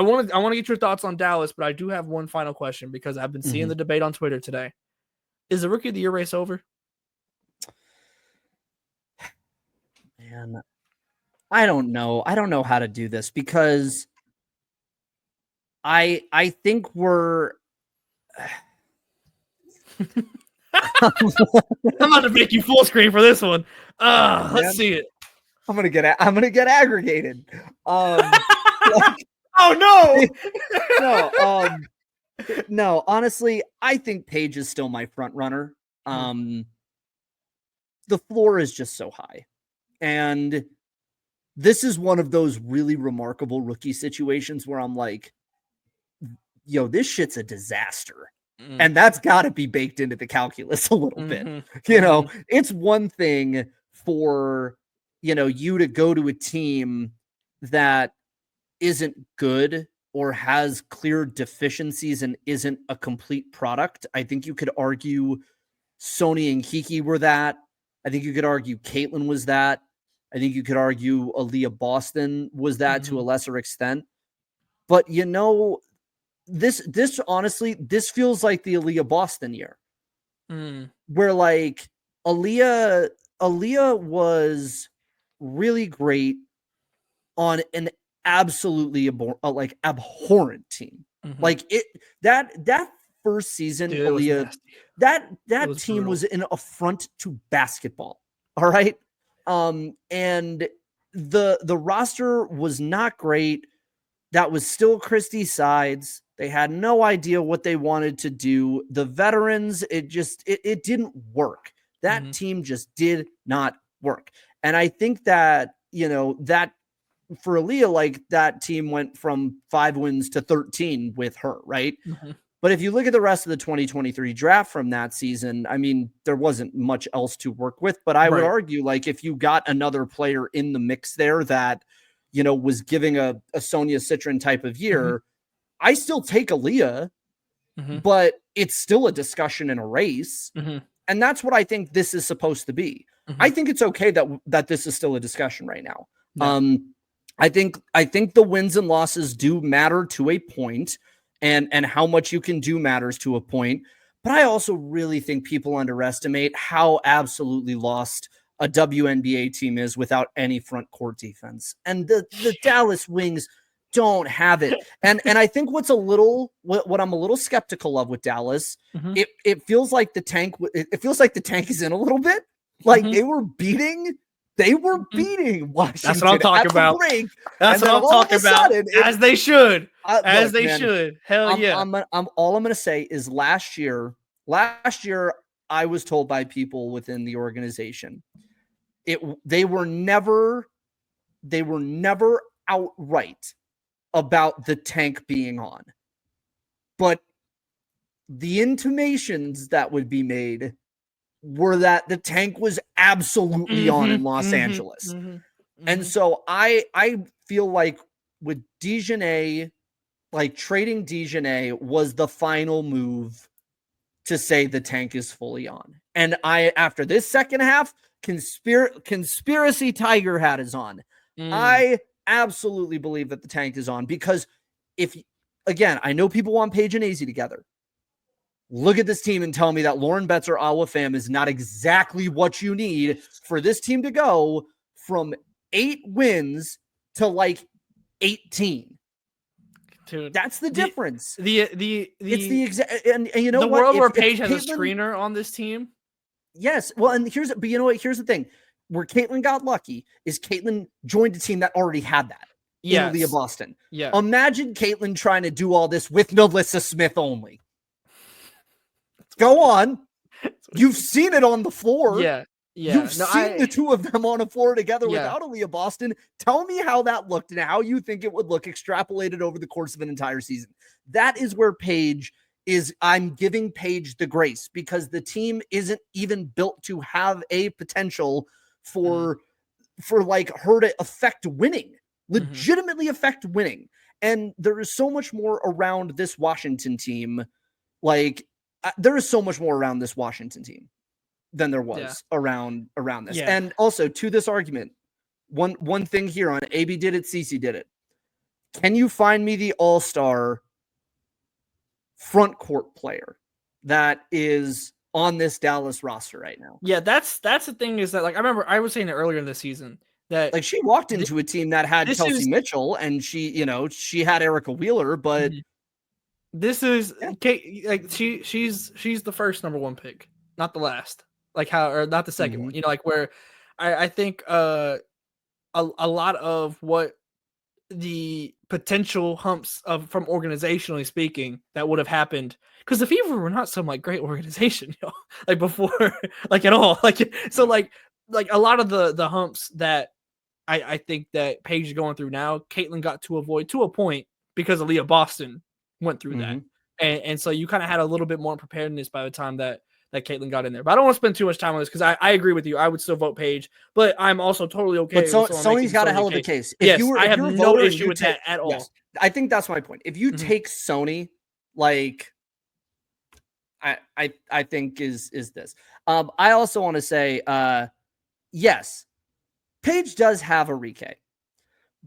want to get your thoughts on Dallas, but I do have one final question because I've been seeing the debate on Twitter today. Is the Rookie of the Year race over? Man, I don't know. I don't know how to do this because I think we're I'm about to make you full screen for this one. Let's see it. I'm gonna get aggregated. Oh no! No. Honestly, I think Paige is still my front runner. The floor is just so high, and this is one of those really remarkable rookie situations where I'm like, yo, this shit's a disaster. And that's got to be baked into the calculus a little bit. You know, it's one thing for, you to go to a team that isn't good or has clear deficiencies and isn't a complete product. I think you could argue Sonia and Kiki were that. I think you could argue Caitlin was that. I think you could argue Aaliyah Boston was that to a lesser extent. But, this honestly, this feels like the Aaliyah Boston year, where like Aaliyah was really great on an absolutely abhorrent team. Like that first season, dude, Aaliyah, that team brutal. was an affront to basketball. All right. And the roster was not great. That was still Christie's sides. They had no idea what they wanted to do. The veterans, it didn't work. That team just did not work. And I think that, that for Aaliyah, like that team went from 5 wins to 13 with her, right? But if you look at the rest of the 2023 draft from that season, I mean, there wasn't much else to work with. But I would argue, like, if you got another player in the mix there that, was giving a Sonia Citron type of year, I still take Aaliyah, but it's still a discussion and a race. And that's what I think this is supposed to be. I think it's okay that this is still a discussion right now. I think the wins and losses do matter to a point, and how much you can do matters to a point. But I also really think people underestimate how absolutely lost a WNBA team is without any front court defense. And the Dallas Wings don't have it. And I think what I'm a little skeptical of with Dallas, it feels like the tank is in a little bit. Like they were beating Washington. That's what I'm talking about. That's what I'm talking about. As they should. Hell yeah. All I'm going to say is last year, I was told by people within the organization, they were never outright about the tank being on. But the intimations that would be made were that the tank was absolutely on in Los Angeles. And so I feel like with Dejanay, like trading Dejanay was the final move to say the tank is fully on. And after this second half, conspiracy tiger hat is on. I absolutely believe that the tank is on because I know people want Paige and AZ together. Look at this team and tell me that Lauren Betts or Awa Pham is not exactly what you need for this team to go from 8 wins to like 18. Dude, that's the difference. It's the exact, and you know the what? world where Paige has a screener on this team. Yes, well, and here's the thing: where Caitlin got lucky is Caitlin joined a team that already had that. In Aaliyah Boston. Yeah. Imagine Caitlin trying to do all this with Melissa Smith only. Go on. You've seen it on the floor. Yeah. You've seen the two of them on a floor together without Aaliyah Boston. Tell me how that looked and how you think it would look extrapolated over the course of an entire season. That is where Paige is. I'm giving Paige the grace because the team isn't even built to have a potential for like her to affect winning, legitimately affect winning. And there is so much more around this Washington team. Like there is so much more around this Washington team than there was around this. And also to this argument, one thing here on AB did it, CC did it. can you find me the all-star front court player that is on this Dallas roster right now? Yeah, that's the thing is that, like, I remember I was saying it earlier in the season that like she walked into a team that had Kelsey Mitchell and she had Erica Wheeler, but this is Kate, like she's the first number 1 pick, not the last, or not the second one. Like where I think a lot of what the potential humps from organizationally speaking that would have happened, because the Fever were not some like great organization, like before, like at all, so like a lot of the humps that I think that Paige is going through now, Caitlin got to avoid to a point because Aaliyah Boston went through that, and so you kind of had a little bit more preparedness by the time that Caitlin got in there. But I don't want to spend too much time on this because I agree with you. I would still vote Paige, but I'm also totally okay. But Sony's got a hell of a case. Yes, I have no issue with that at all. Yes, I think that's my point. If you take Sony, like I think is this. I also want to say, yes, Paige does have a Rike,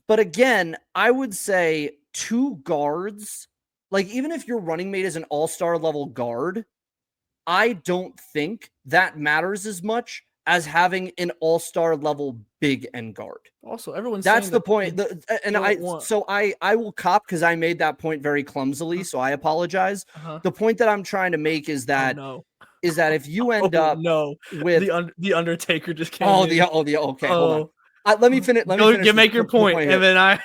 but again, I would say 2 guards. Like even if your running mate is an all-star level guard, I don't think that matters as much as having an all-star level big end guard. Also, everyone's that's the point. I will cop because I made that point very clumsily, so I apologize. The point that I'm trying to make is that if you end up with the Undertaker just came. Okay, hold on. Let me finish. Make your point, and then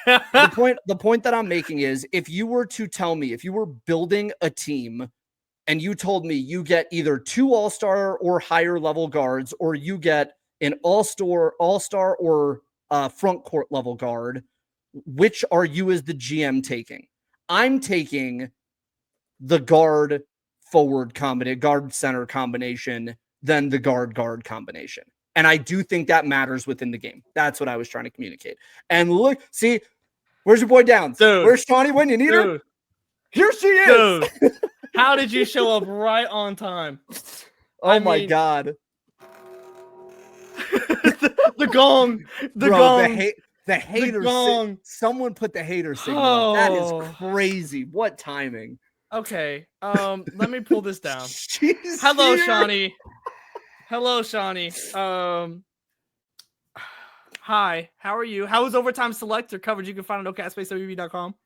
the point that I'm making is if you were to tell me if you were building a team. And you told me you get either 2 all-star or higher level guards, or you get an all-star or front court level guard. Which are you as the GM taking? I'm taking the guard center combination than the guard combination. And I do think that matters within the game. That's what I was trying to communicate. And look, see, where's your boy Downs? Dude, where's Shawnee when you need her? Here she is. Dude. How did you show up right on time? My God. the gong. The hater. Someone put the hater signal. Oh. That is crazy. What timing? Okay. Let me pull this down. Hello, Shawnee. Hello, Shawnee. Hi. How are you? How is Overtime Selector coverage? You can find it on catspacewb.com.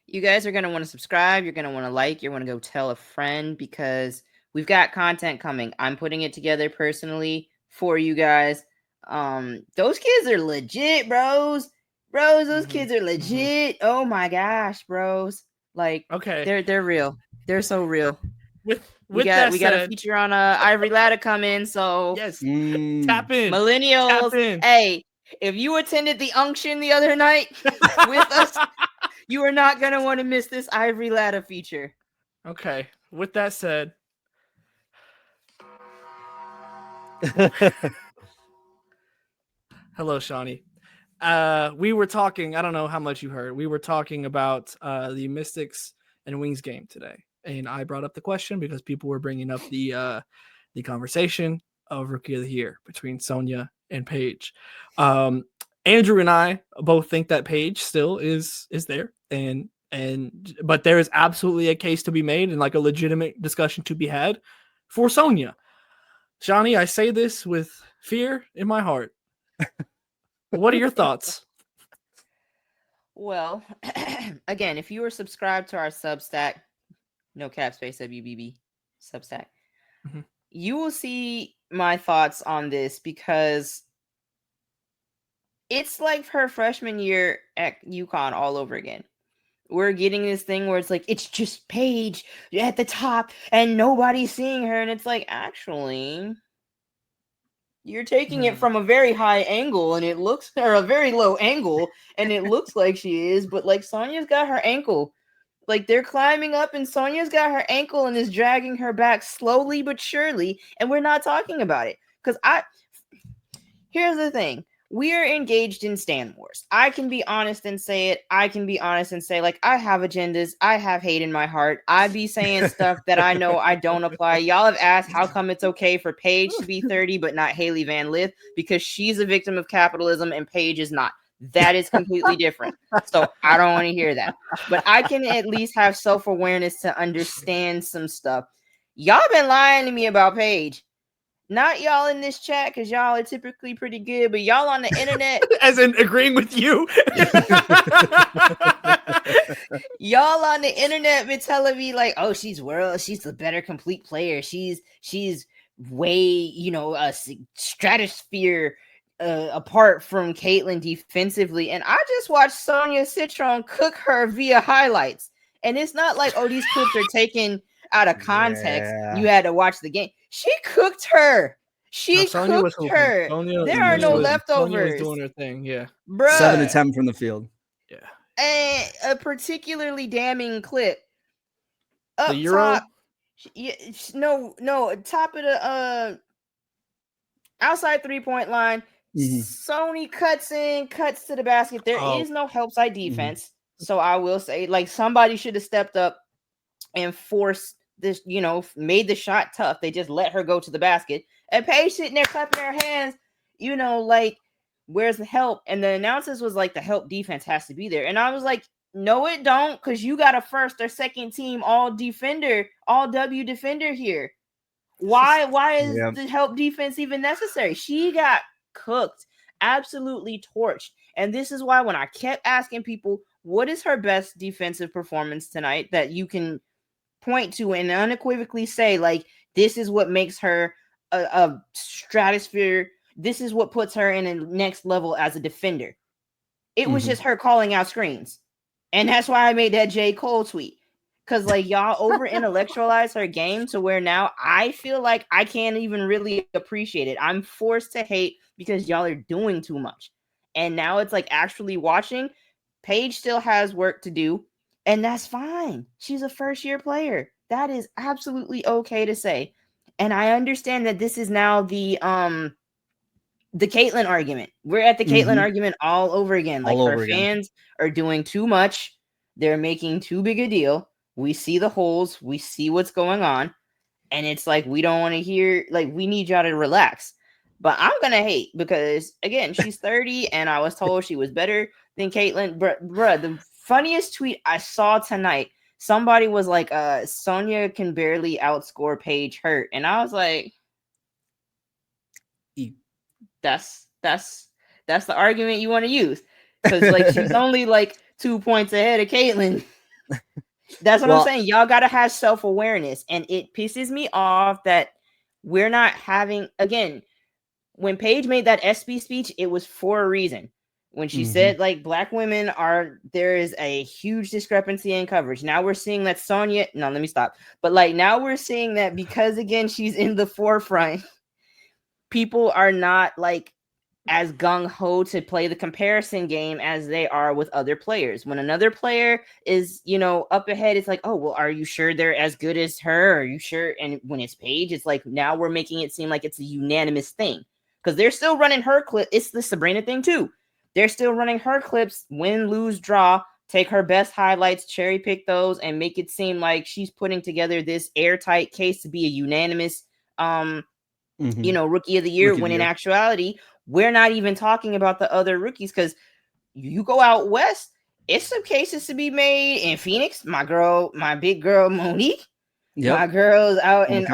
You guys are going to want to subscribe. You're going to want to like. You're going to go tell a friend because we've got content coming. I'm putting it together personally for you guys. Those kids are legit, bros. Those kids are legit. Oh my gosh, bros. Like, okay, they're real. They're so real. We got a feature on Ivory Ladder come in. So yes, tap in. Millennials. Tap in. Hey, if you attended the unction the other night with us, you are not going to want to miss this Ivory Ladder feature. Okay. With that said. Hello, Shawnee. We were talking, I don't know how much you heard. We were talking about the Mystics and Wings game today. And I brought up the question because people were bringing up the conversation of Rookie of the Year between Sonia and Paige. Andrew and I both think that Paige still is there, but there is absolutely a case to be made and like a legitimate discussion to be had for Sonia. Shawnee, I say this with fear in my heart. What are your thoughts? Well, again, if you are subscribed to our Substack, no cap space WBB Substack, you will see my thoughts on this because it's like her freshman year at UConn all over again. We're getting this thing where it's like, it's just Paige at the top and nobody's seeing her. And it's like, actually, you're taking it from a very high angle and it looks, or a very low angle, and it looks like she is, but like Sonia's got her ankle. Like they're climbing up and Sonia's got her ankle and is dragging her back slowly but surely. And we're not talking about it. Because here's the thing. We are engaged in Stan Wars. I can be honest and say it. I can be honest and say, like, I have agendas. I have hate in my heart. I be saying stuff that I know I don't apply. Y'all have asked how come it's okay for Paige to be 30 but not Haley Van Lith, because she's a victim of capitalism and Paige is not. That is completely different. So I don't want to hear that. But I can at least have self-awareness to understand some stuff. Y'all been lying to me about Paige. Not y'all in this chat, because y'all are typically pretty good, but y'all on the internet. As in agreeing with you. Y'all on the internet been telling me like, oh, she's the better complete player. She's way, a stratosphere apart from Caitlyn defensively. And I just watched Sonia Citron cook her via highlights. And it's not like, oh, these clips are taken out of context. Yeah. You had to watch the game. She cooked her. Sonia was cooked her. Sonia, there are no leftovers. Sonia was doing her thing, yeah. Bruh. 7 to 10 from the field. Yeah. And a particularly damning clip. Up the Euro? top. No, top of the outside 3-point line. Sony cuts to the basket. There is no help side defense. So I will say, like, somebody should have stepped up and forced this, made the shot tough. They just let her go to the basket. And Paige sitting there clapping her hands, like, where's the help? And the announcers was like, the help defense has to be there. And I was like, no, it don't, because you got a first or second team all W defender here. Why is the help defense even necessary? She got cooked, absolutely torched. And this is why when I kept asking people, what is her best defensive performance tonight that you can point to and unequivocally say, like, this is what makes her a stratosphere. This is what puts her in a next level as a defender. It was just her calling out screens. And that's why I made that J. Cole tweet. Because, like, y'all over-intellectualize her game to where now I feel like I can't even really appreciate it. I'm forced to hate because y'all are doing too much. And now it's like actually watching. Paige still has work to do. And that's fine. She's a first-year player. That is absolutely okay to say. And I understand that this is now the Caitlyn argument. We're at the Caitlyn argument all over again. Like, her fans are doing too much. They're making too big a deal. We see the holes. We see what's going on. And it's like, we don't want to hear, like, we need y'all to relax. But I'm going to hate because, again, she's 30 and I was told she was better than Caitlyn. Bruh, the funniest tweet I saw tonight, somebody was like, Sonia can barely outscore Paige Hurt. And I was like, that's the argument you want to use. Because, like, she's only like 2 points ahead of Caitlyn. That's what I'm saying. Y'all got to have self-awareness. And it pisses me off that we're not having, again, when Paige made that SB speech, it was for a reason. When she said, like, black women there is a huge discrepancy in coverage. Now we're seeing that Sonia, no, let me stop. But, like, now we're seeing that because, again, she's in the forefront, people are not, like, as gung-ho to play the comparison game as they are with other players. When another player is, up ahead, it's like, oh, well, are you sure they're as good as her? Are you sure? And when it's Paige, it's like, now we're making it seem like it's a unanimous thing. Because they're still running her clip. It's the Sabrina thing, too. They're still running her clips, win, lose, draw, take her best highlights, cherry pick those, and make it seem like she's putting together this airtight case to be a unanimous, rookie of the year, when in actuality, we're not even talking about the other rookies, because you go out west, it's some cases to be made in Phoenix. My big girl Monique, my girls out in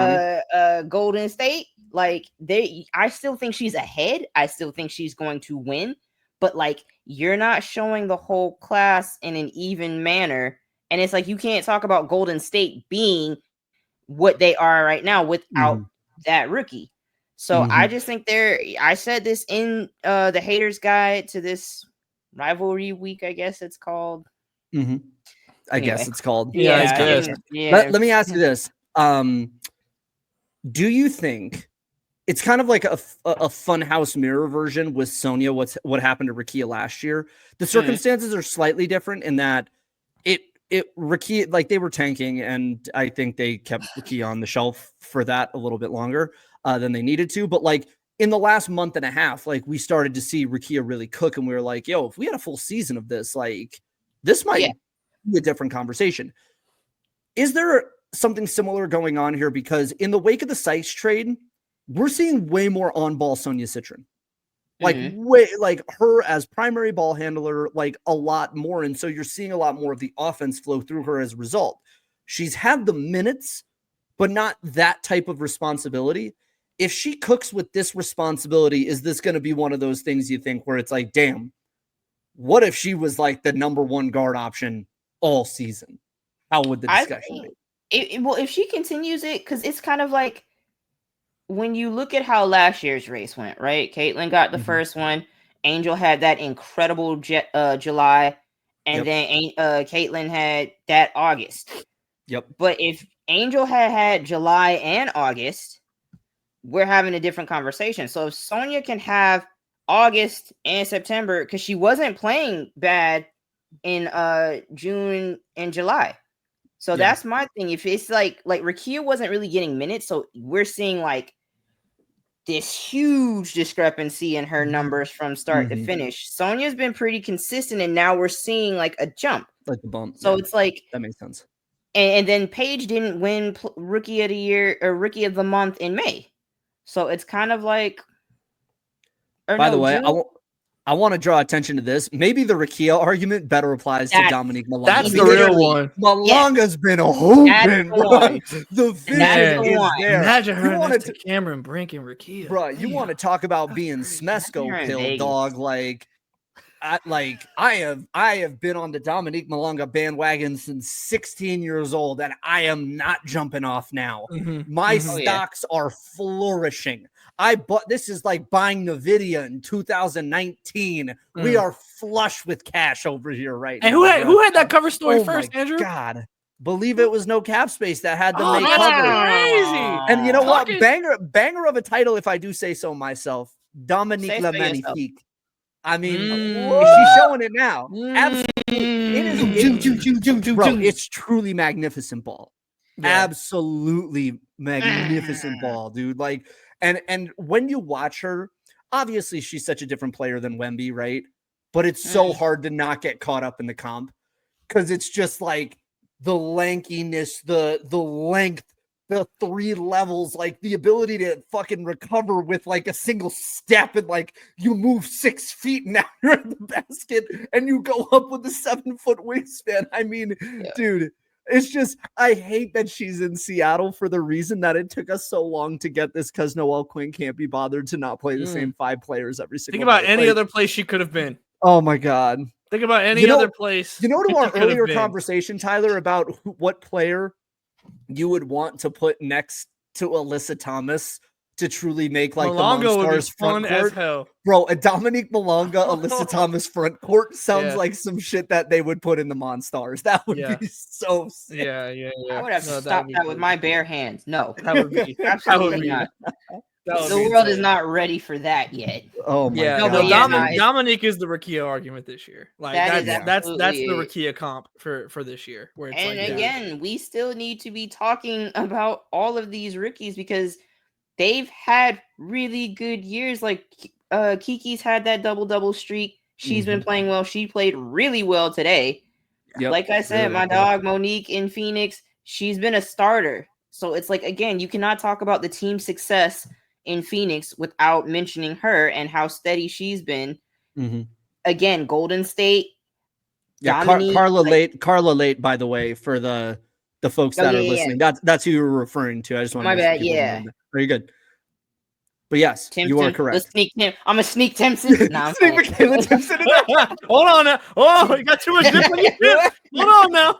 Golden State, like, I still think she's ahead. I still think she's going to win, but, like, you're not showing the whole class in an even manner. And it's like, you can't talk about Golden State being what they are right now without that rookie. So I just think I said this in the haters guide to this rivalry week, I guess it's called. I guess it's called. Yeah. Let me ask you this. Do you think it's kind of like a funhouse mirror version with Sonia, what happened to Rakia last year? The circumstances are slightly different in that Rakia, like, they were tanking, and I think they kept Rakia on the shelf for that a little bit longer than they needed to. But, like, in the last month and a half, like, we started to see Rakia really cook, and we were like, yo, if we had a full season of this, like, this might be a different conversation. Is there something similar going on here? Because in the wake of the Sykes trade, we're seeing way more on-ball Sonia Citron. like way like her as primary ball handler, like a lot more. And so you're seeing a lot more of the offense flow through her as a result. She's had the minutes, but not that type of responsibility. If she cooks with this responsibility, is this going to be one of those things you think where it's like, damn, what if she was like the number one guard option all season? How would the discussion be? Well, if she continues it, because it's kind of like when you look at how last year's race went, right? Caitlin got the first one. Angel had that incredible July, and then Caitlin had that August. Yep. But if Angel had July and August, we're having a different conversation. So if Sonia can have August and September, because she wasn't playing bad in June and July. So that's my thing. If it's like Rakia wasn't really getting minutes, so we're seeing like this huge discrepancy in her numbers from start to finish. Sonia's been pretty consistent, and now we're seeing like a jump, like the bump. So it's like that makes sense. And then Paige didn't win Rookie of the Year or Rookie of the Month in May, so it's kind of like. By the way, I want to draw attention to this. Maybe the Rakia argument better applies to Dominique Malonga. That's the real one. Malonga's been hooping, bro. The vision is there. Imagine her next to Cameron Brink and Rakia. Bro, you want to talk about being Smesco pill, dog? I have been on the Dominique Malonga bandwagon since 16 years old, and I am not jumping off now. My stocks are flourishing. This is like buying Nvidia in 2019. We are flush with cash over here right now. And who had that cover story first, Andrew? God. Believe it was No Cap Space that had the make cover. Crazy. And you know what? Banger of a title, if I do say so myself. Dominique Le Magnifique. I mean, she's showing it now. Absolutely. Bro, it's truly magnificent ball. Absolutely magnificent ball, dude. Like, and when you watch her, obviously she's such a different player than Wemby, right? But it's so hard to not get caught up in the comp because it's just like the lankiness, the length, the 3 levels, like the ability to fucking recover with like a single step, and like you move 6 feet and now you're at the basket and you go up with a 7-foot wingspan. I mean, dude, it's just, I hate that she's in Seattle for the reason that it took us so long to get this, because Noelle Quinn can't be bothered to not play the same 5 players every single Think about night. any other place she could have been. Oh my God. Think about any other place. You know, to our earlier conversation, Tyler, about what player you would want to put next to Alyssa Thomas to truly make like Malonga the would be Monstars front fun court. As hell. Bro, a Dominique Malonga, Alyssa Thomas front court sounds like some shit that they would put in the Monstars. That would be so sick. Yeah. I would have stopped that with my bare hands. No, that would be absolutely not. The world is not ready for that yet. Oh my God. No, Dominique is the Rakia argument this year. Like that's the Rakia comp for this year. Where it's again, we still need to be talking about all of these rookies because they've had really good years. Like Kiki's had that double streak. She's been playing well. She played really well today. Yep, like I said, my dog Monique in Phoenix, she's been a starter. So it's like, again, you cannot talk about the team success in Phoenix without mentioning her and how steady she's been. Again, Golden State. Yeah, Carla Late, by the way, for the folks that are listening. That's who you were referring to. I just want to. My bad. Yeah. Very good. But yes, Timpson, you are correct. I'm a sneak Timpson. Nah, Hold on now. Oh, you got too much dip on your tip. Hold on now.